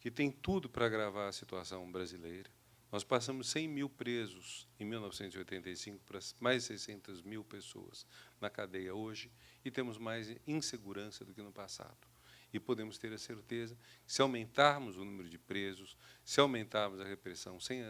que tem tudo para agravar a situação brasileira. Nós passamos 100 mil presos em 1985 para mais de 600 mil pessoas na cadeia hoje e temos mais insegurança do que no passado. E podemos ter a certeza que, se aumentarmos o número de presos, se aumentarmos a repressão sem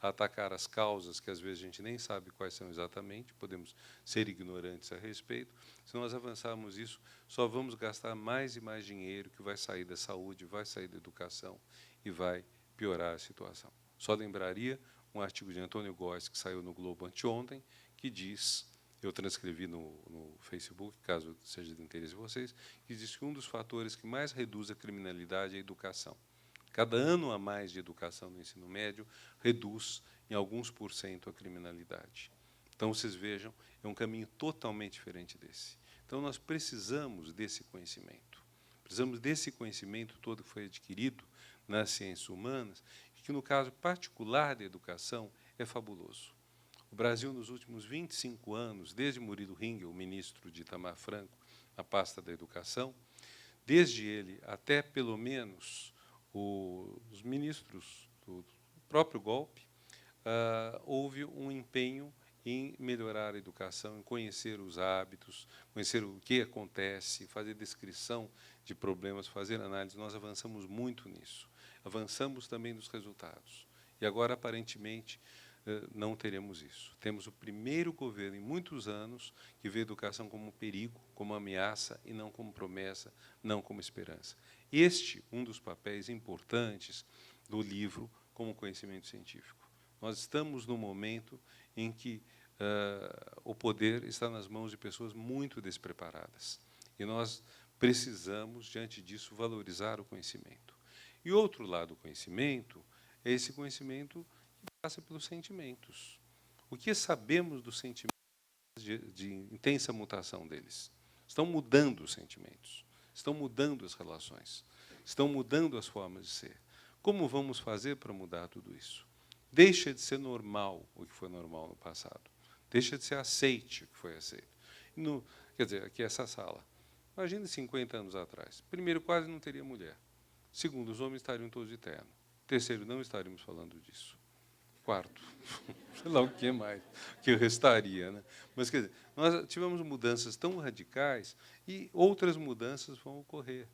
atacar as causas, que às vezes a gente nem sabe quais são exatamente, podemos ser ignorantes a respeito, se nós avançarmos isso, só vamos gastar mais e mais dinheiro, que vai sair da saúde, vai sair da educação e vai piorar a situação. Só lembraria um artigo de Antônio Góes, que saiu no Globo anteontem, que diz, eu transcrevi no Facebook, caso seja de interesse de vocês, que diz que um dos fatores que mais reduz a criminalidade é a educação. Cada ano a mais de educação no ensino médio reduz em alguns % a criminalidade. Então, vocês vejam, é um caminho totalmente diferente desse. Então, nós precisamos desse conhecimento. Precisamos desse conhecimento todo que foi adquirido nas ciências humanas, que, no caso particular da educação, é fabuloso. O Brasil, nos últimos 25 anos, desde Murilo Ringel, ministro de Itamar Franco, na pasta da educação, desde ele até, pelo menos, os ministros do próprio golpe, houve um empenho em melhorar a educação, em conhecer os hábitos, conhecer o que acontece, fazer descrição de problemas, fazer análise. Nós avançamos muito nisso. Avançamos também nos resultados. E agora, aparentemente, não teremos isso. Temos o primeiro governo em muitos anos que vê a educação como um perigo, como ameaça, e não como promessa, não como esperança. Este, um dos papéis importantes do livro como conhecimento científico. Nós estamos no momento em que o poder está nas mãos de pessoas muito despreparadas. E nós precisamos, diante disso, valorizar o conhecimento. E outro lado do conhecimento é esse conhecimento que passa pelos sentimentos. O que sabemos dos sentimentos de intensa mutação deles? Estão mudando os sentimentos, estão mudando as relações, estão mudando as formas de ser. Como vamos fazer para mudar tudo isso? Deixa de ser normal o que foi normal no passado. Deixa de ser aceite o que foi aceito. Quer dizer, aqui essa sala. Imagine 50 anos atrás. Primeiro, quase não teria mulher. Segundo, os homens estariam todos de terno. Terceiro, não estaríamos falando disso. Quarto, sei lá o que mais, que restaria. Né? Mas, quer dizer, nós tivemos mudanças tão radicais e outras mudanças vão ocorrer.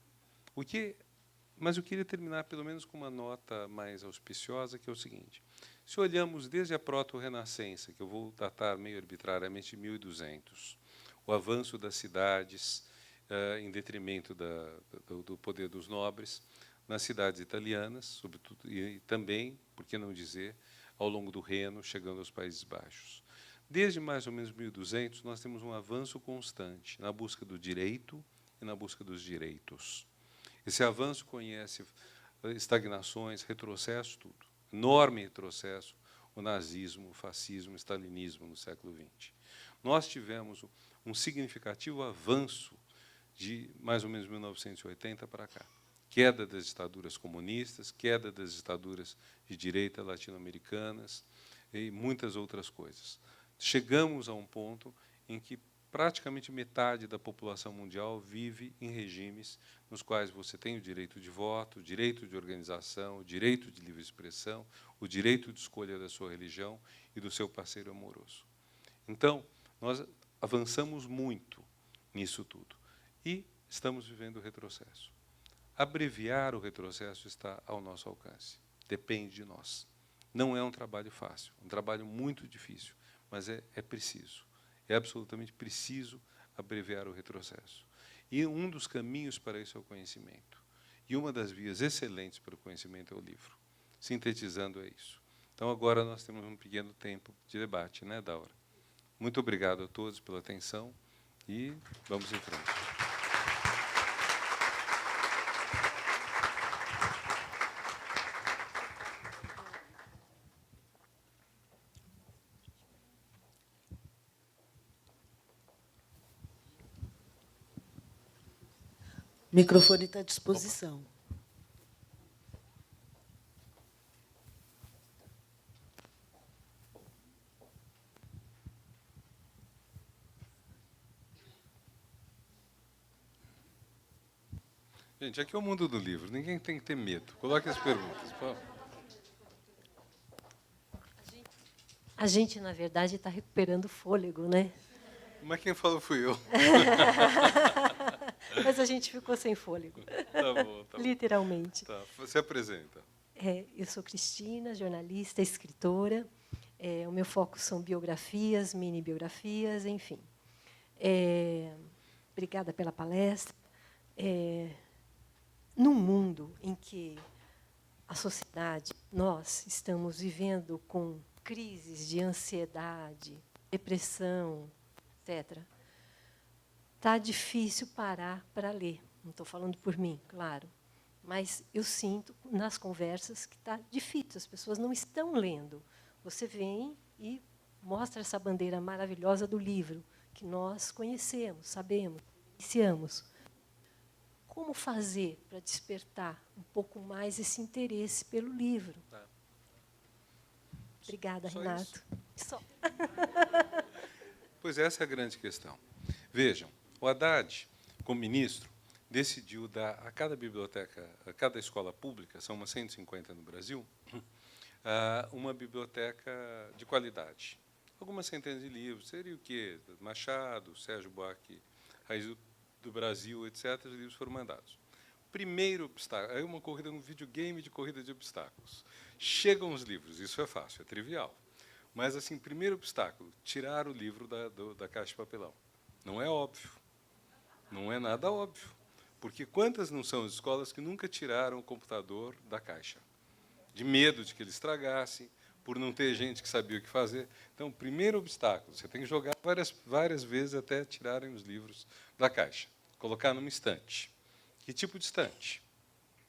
Mas eu queria terminar, pelo menos, com uma nota mais auspiciosa, que é o seguinte. Se olhamos desde a proto-renascença, que eu vou datar meio arbitrariamente de 1200, o avanço das cidades em detrimento do poder dos nobres, nas cidades italianas, sobretudo, e também, por que não dizer, ao longo do Reno, chegando aos Países Baixos. Desde mais ou menos 1200, nós temos um avanço constante na busca do direito e na busca dos direitos. Esse avanço conhece estagnações, retrocessos, tudo. Enorme retrocesso, o nazismo, o fascismo, o stalinismo no século XX. Nós tivemos um significativo avanço de mais ou menos 1980 para cá. Queda das ditaduras comunistas, queda das ditaduras de direita latino-americanas e muitas outras coisas. Chegamos a um ponto em que praticamente metade da população mundial vive em regimes nos quais você tem o direito de voto, o direito de organização, o direito de livre expressão, o direito de escolha da sua religião e do seu parceiro amoroso. Então, nós avançamos muito nisso tudo e estamos vivendo o retrocesso. Abreviar o retrocesso está ao nosso alcance. Depende de nós. Não é um trabalho fácil, um trabalho muito difícil, mas é preciso. É absolutamente preciso abreviar o retrocesso. E um dos caminhos para isso é o conhecimento. E uma das vias excelentes para o conhecimento é o livro. Sintetizando, é isso. Então, agora nós temos um pequeno tempo de debate, né, Daura? Muito obrigado a todos pela atenção e vamos em frente. O microfone está à disposição. Gente, aqui é o mundo do livro. Ninguém tem que ter medo. Coloque as perguntas, por favor. A gente, na verdade, está recuperando o fôlego, né? Mas quem falou fui eu. Mas a gente ficou sem fôlego. Tá bom, tá bom. Literalmente. Tá, você apresenta. Eu sou Cristina, jornalista, escritora. O meu foco são biografias, mini-biografias, enfim. Obrigada pela palestra. Num mundo em que a sociedade, nós estamos vivendo com crises de ansiedade, depressão, etc., está difícil parar para ler. Não estou falando por mim, claro, mas eu sinto nas conversas que está difícil, as pessoas não estão lendo. Você vem e mostra essa bandeira maravilhosa do livro, que nós conhecemos, sabemos, iniciamos. Como fazer para despertar um pouco mais esse interesse pelo livro? Obrigada, Só Renato. Só. Pois essa é a grande questão. Vejam, o Haddad, como ministro, decidiu dar a cada biblioteca, a cada escola pública, são umas 150 no Brasil, uma biblioteca de qualidade. Algumas centenas de livros, seria o quê? Machado, Sérgio Buarque, Raiz do Brasil, etc., os livros foram mandados. Primeiro obstáculo, aí uma corrida, um videogame de corrida de obstáculos. Chegam os livros, isso é fácil, é trivial. Mas, assim, primeiro obstáculo, tirar o livro da caixa de papelão. Não é óbvio. Não é nada óbvio. Porque quantas não são as escolas que nunca tiraram o computador da caixa? De medo de que ele estragasse, por não ter gente que sabia o que fazer. Então, primeiro obstáculo, você tem que jogar várias vezes até tirarem os livros da caixa. Colocar numa estante. Que tipo de estante?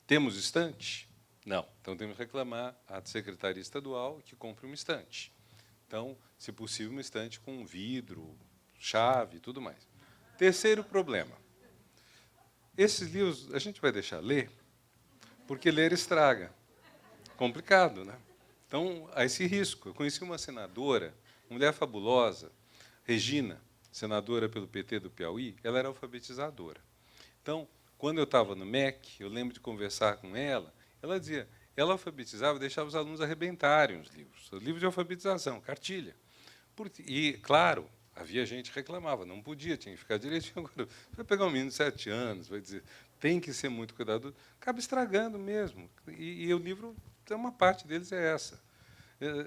Temos estante? Não. Então, temos que reclamar à Secretaria Estadual que compre uma estante. Então, se possível, uma estante com vidro, chave e tudo mais. Terceiro problema. Esses livros a gente vai deixar ler, porque ler estraga. Complicado, né? Então, há esse risco. Eu conheci uma senadora, uma mulher fabulosa, Regina, senadora pelo PT do Piauí, ela era alfabetizadora. Então, quando eu estava no MEC, eu lembro de conversar com ela, ela dizia, ela alfabetizava e deixava os alunos arrebentarem os livros de alfabetização, cartilha. E, claro, havia gente que reclamava, não podia, tinha que ficar direitinho. Agora, vai pegar um menino de 7 anos, vai dizer, tem que ser muito cuidadoso, acaba estragando mesmo. E o livro, uma parte deles é essa.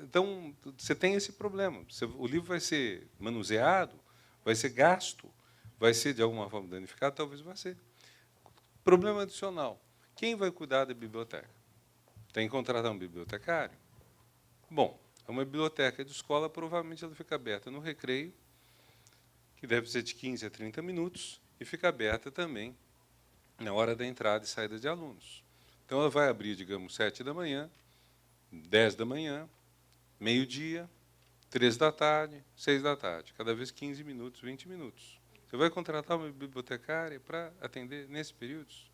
Então, você tem esse problema. O livro vai ser manuseado, vai ser gasto, vai ser, de alguma forma, danificado, talvez vá ser. Problema adicional. Quem vai cuidar da biblioteca? Tem que contratar um bibliotecário? Bom, é uma biblioteca de escola, provavelmente ela fica aberta no recreio, que deve ser de 15 a 30 minutos, e fica aberta também na hora da entrada e saída de alunos. Então, ela vai abrir, digamos, 7 da manhã, 10 da manhã, meio-dia, 3 da tarde, 6 da tarde, cada vez 15 minutos, 20 minutos. Você vai contratar uma bibliotecária para atender nesses períodos?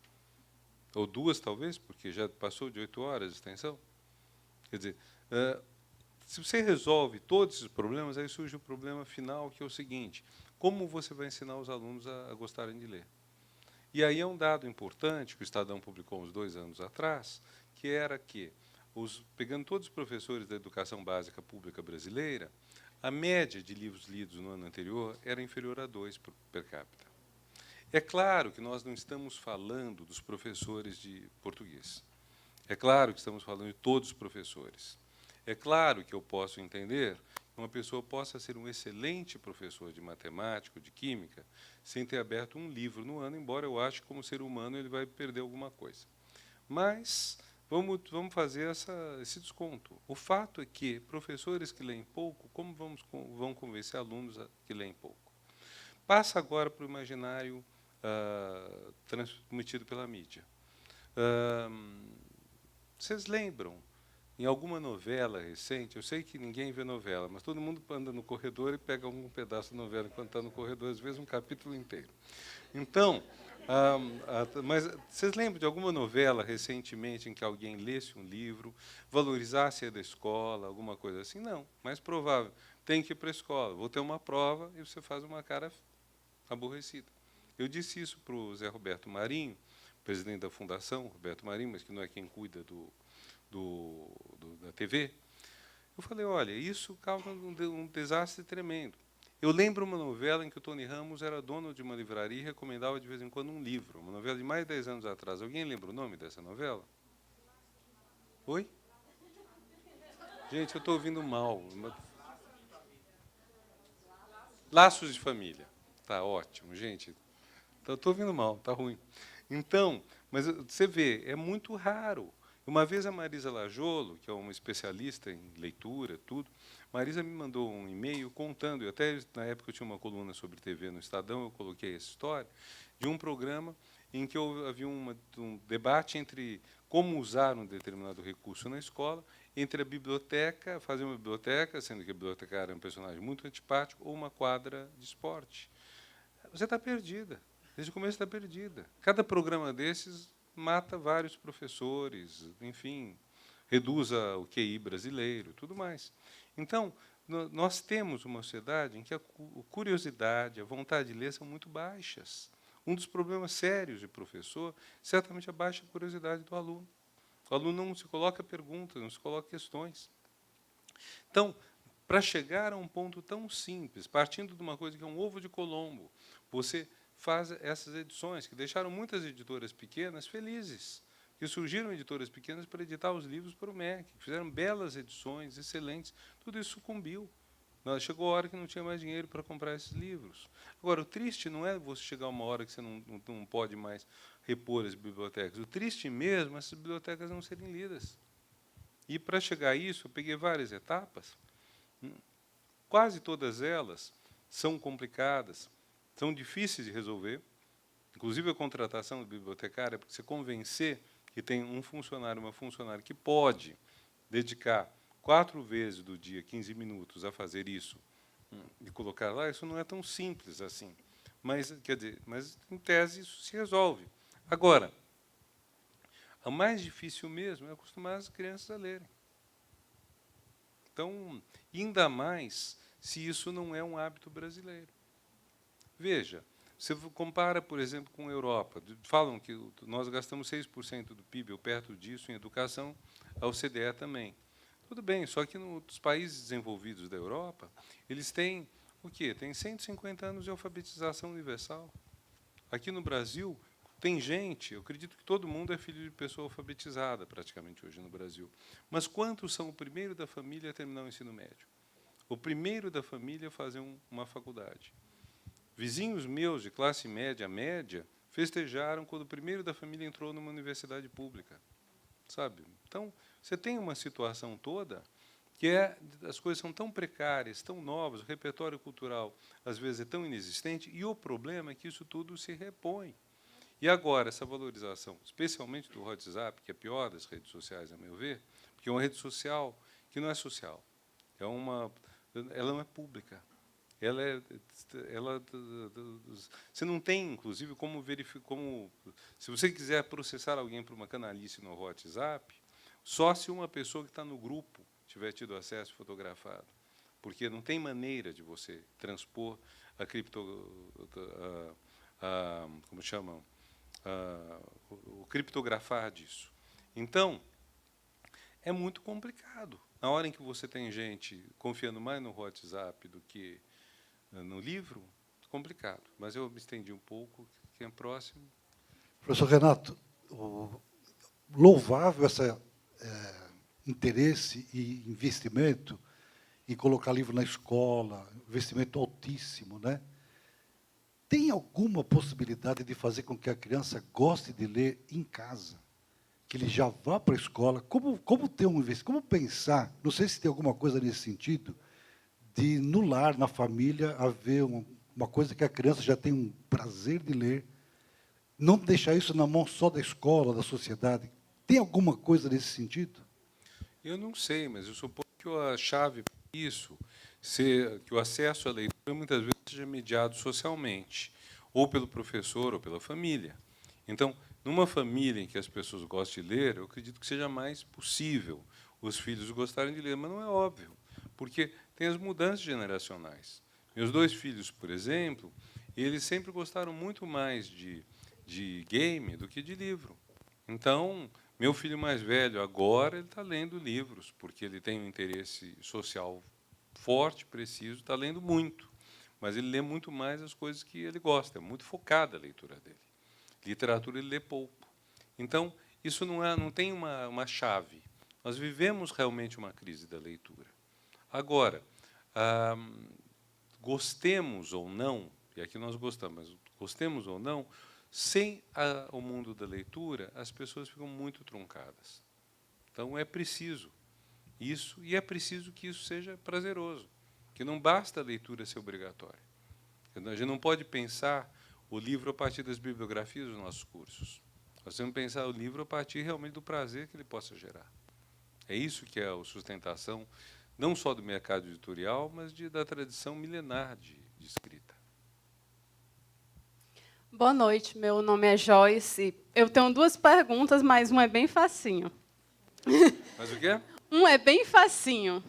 Ou duas, talvez, porque já passou de 8 horas de extensão? Quer dizer, se você resolve todos esses problemas, aí surge o problema final, que é o seguinte: como você vai ensinar os alunos a gostarem de ler? E aí é um dado importante que o Estadão publicou uns 2 anos atrás, que era que, pegando todos os professores da educação básica pública brasileira, a média de livros lidos no ano anterior era inferior a 2 per capita. É claro que nós não estamos falando dos professores de português. É claro que estamos falando de todos os professores. É claro que eu posso entender que uma pessoa possa ser um excelente professor de matemática ou de química sem ter aberto um livro no ano, embora eu ache que, como ser humano, ele vai perder alguma coisa. Mas vamos fazer esse desconto. O fato é que professores que leem pouco, como vão convencer alunos que leem pouco? Passa agora para o imaginário transmitido pela mídia. Vocês lembram, em alguma novela recente, eu sei que ninguém vê novela, mas todo mundo anda no corredor e pega algum pedaço de novela enquanto está no corredor, às vezes um capítulo inteiro. Então, mas vocês lembram de alguma novela recentemente em que alguém lesse um livro, valorizasse a da escola, alguma coisa assim? Não, mais provável. Tem que ir para a escola, vou ter uma prova, e você faz uma cara aborrecida. Eu disse isso para o Zé Roberto Marinho, presidente da fundação, Roberto Marinho, mas que não é quem cuida da TV, eu falei, olha, isso causa um desastre tremendo. Eu lembro uma novela em que o Tony Ramos era dono de uma livraria e recomendava de vez em quando um livro, uma novela de mais de 10 anos atrás. Alguém lembra o nome dessa novela? Oi? Gente, eu estou ouvindo mal. Laços de Família. Tá ótimo, gente. Estou ouvindo mal, tá ruim. Então, mas você vê, é muito raro. Uma vez a Marisa Lajolo, que é uma especialista em leitura, tudo, Marisa me mandou um e-mail contando, e até na época eu tinha uma coluna sobre TV no Estadão, eu coloquei essa história, de um programa em que havia um debate entre como usar um determinado recurso na escola, entre a biblioteca, fazer uma biblioteca, sendo que a bibliotecária é um personagem muito antipático, ou uma quadra de esporte. Você está perdida. Desde o começo está perdida. Cada programa desses mata vários professores, enfim, reduz o QI brasileiro, tudo mais. Então, nós temos uma sociedade em que a curiosidade, a vontade de ler são muito baixas. Um dos problemas sérios de professor, certamente, é a baixa curiosidade do aluno. O aluno não se coloca perguntas, não se coloca questões. Então, para chegar a um ponto tão simples, partindo de uma coisa que é um ovo de Colombo, você faz essas edições, que deixaram muitas editoras pequenas felizes, que surgiram editoras pequenas para editar os livros para o MEC, que fizeram belas edições, excelentes, tudo isso sucumbiu. Chegou a hora que não tinha mais dinheiro para comprar esses livros. Agora, o triste não é você chegar a uma hora que você não pode mais repor as bibliotecas. O triste mesmo é essas bibliotecas não serem lidas. E, para chegar a isso, eu peguei várias etapas. Quase todas elas são complicadas, são difíceis de resolver, inclusive a contratação do bibliotecário, porque você convencer que tem um funcionário, uma funcionária que pode dedicar 4 vezes do dia, 15 minutos, a fazer isso, e colocar lá, isso não é tão simples assim. Mas, quer dizer, mas em tese isso se resolve. Agora, o mais difícil mesmo é acostumar as crianças a lerem. Então, ainda mais se isso não é um hábito brasileiro. Veja, você compara, por exemplo, com a Europa. Falam que nós gastamos 6% do PIB, ou perto disso, em educação, a OCDE também. Tudo bem, só que nos países desenvolvidos da Europa, eles têm o quê? Tem 150 anos de alfabetização universal. Aqui no Brasil, tem gente, eu acredito que todo mundo é filho de pessoa alfabetizada, praticamente, hoje no Brasil. Mas quantos são o primeiro da família a terminar o ensino médio? O primeiro da família a fazer uma faculdade? Vizinhos meus de classe média, média, festejaram quando o primeiro da família entrou numa universidade pública, sabe? Então, você tem uma situação toda que as coisas são tão precárias, tão novas, o repertório cultural, às vezes, é tão inexistente, e o problema é que isso tudo se repõe. E agora, essa valorização, especialmente do WhatsApp, que é a pior das redes sociais, a meu ver, porque é uma rede social que não é social, ela não é pública. Você não tem, inclusive, como verificar, se você quiser processar alguém por uma canalice no WhatsApp, só se uma pessoa que está no grupo tiver tido acesso fotografado, porque não tem maneira de você transpor como chamam, o criptografar disso. Então, é muito complicado. Na hora em que você tem gente confiando mais no WhatsApp do que no livro, complicado. Mas eu me estendi um pouco. Quem é próximo? Professor Renato, louvável esse interesse e investimento em colocar livro na escola, investimento altíssimo, né? Tem alguma possibilidade de fazer com que a criança goste de ler em casa? Que ele já vá para a escola? Como ter um investimento? Como pensar? Não sei se tem alguma coisa nesse sentido, de no lar, na família, haver uma coisa que a criança já tem um prazer de ler, não deixar isso na mão só da escola, da sociedade. Tem alguma coisa nesse sentido? Eu não sei, mas eu suponho que a chave para isso, que o acesso à leitura muitas vezes seja mediado socialmente, ou pelo professor, ou pela família. Então, numa família em que as pessoas gostam de ler, eu acredito que seja mais possível os filhos gostarem de ler, mas não é óbvio, porque tem as mudanças generacionais. Meus 2 filhos, por exemplo, eles sempre gostaram muito mais de de game do que de livro. Então, meu filho mais velho, agora, ele está lendo livros, porque ele tem um interesse social forte, preciso, está lendo muito. Mas ele lê muito mais as coisas que ele gosta, é muito focada a leitura dele. Literatura ele lê pouco. Então, isso não tem uma chave. Nós vivemos realmente uma crise da leitura. Agora, gostemos ou não, e aqui nós gostamos, mas gostemos ou não, sem o mundo da leitura, as pessoas ficam muito truncadas. Então, é preciso isso, e é preciso que isso seja prazeroso, que não basta a leitura ser obrigatória. A gente não pode pensar o livro a partir das bibliografias dos nossos cursos. Nós temos que pensar o livro a partir realmente do prazer que ele possa gerar. É isso que é a sustentação, não só do mercado editorial, mas da tradição milenar de escrita. Boa noite, meu nome é Joyce. Eu tenho 2 perguntas, mas uma é bem facinho. Mas o quê? Um é bem facinho.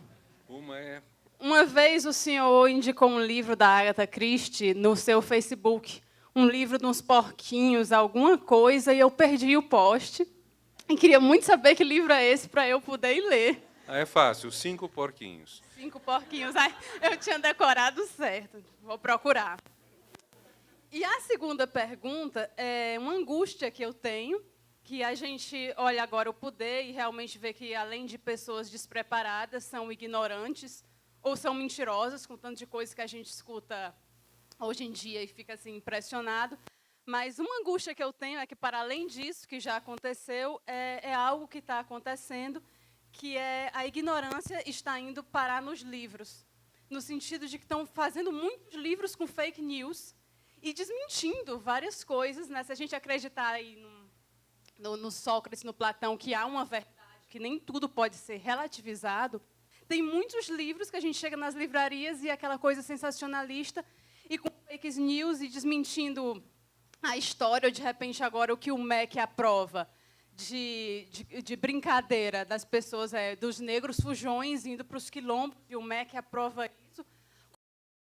Uma é... Uma vez o senhor indicou um livro da Agatha Christie no seu Facebook, um livro de uns porquinhos, alguma coisa, e eu perdi o post. E queria muito saber que livro é esse para eu poder ir ler. É fácil, 5 porquinhos. 5 porquinhos. Ai, eu tinha decorado certo. Vou procurar. E a segunda pergunta é uma angústia que eu tenho, que a gente olha agora o poder e realmente vê que, além de pessoas despreparadas, são ignorantes ou são mentirosas, com tanto de coisa que a gente escuta hoje em dia e fica assim impressionado. Mas uma angústia que eu tenho é que, para além disso que já aconteceu, é algo que está acontecendo, que é a ignorância está indo parar nos livros, no sentido de que estão fazendo muitos livros com fake news e desmentindo várias coisas, né? Se a gente acreditar aí no Sócrates, no Platão, que há uma verdade, que nem tudo pode ser relativizado, tem muitos livros que a gente chega nas livrarias e é aquela coisa sensacionalista e com fake news e desmentindo a história, ou de repente agora o que o MEC aprova de brincadeira das pessoas, dos negros fujões indo para os quilombos, e o MEC aprova isso.